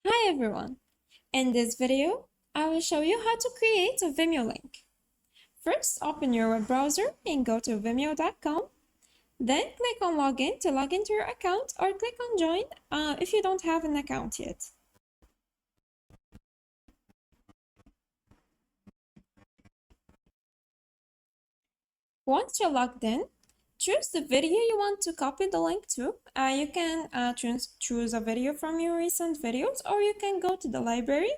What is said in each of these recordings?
Hi everyone! In this video, I will show you how to create a Vimeo link. First, open your web browser and go to vimeo.com. Then click on Login to log into your account or click on Join if you don't have an account yet. Once you're logged in, choose the video you want to copy the link to. You can choose a video from your recent videos, or you can go to the library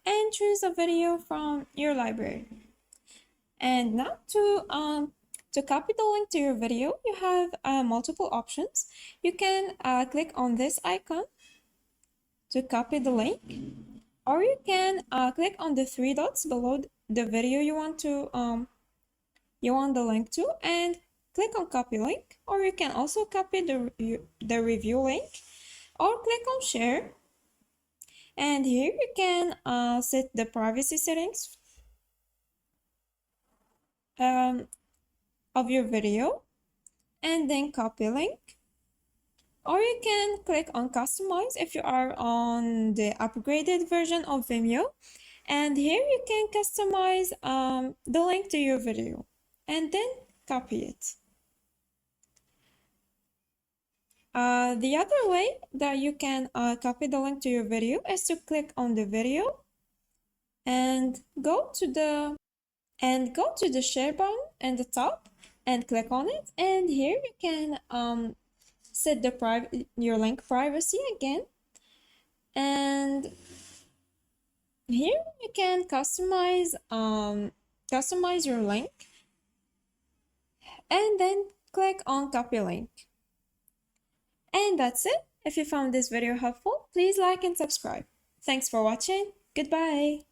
and choose a video from your library. And now to copy the link to your video, you have multiple options. You can click on this icon to copy the link, or you can click on the three dots below the video you want the link to, and click on copy link. Or you can also copy the review link, or click on share. And here you can set the privacy settings of your video, and then copy link. Or you can click on customize if you are on the upgraded version of Vimeo, and here you can customize the link to your video and then copy it. The other way that you can copy the link to your video is to click on the video and go to the share button in the top and click on it, and here you can set your link privacy again, and here you can customize your link, and then click on copy link. And that's it. If you found this video helpful, please like and subscribe. Thanks for watching. Goodbye.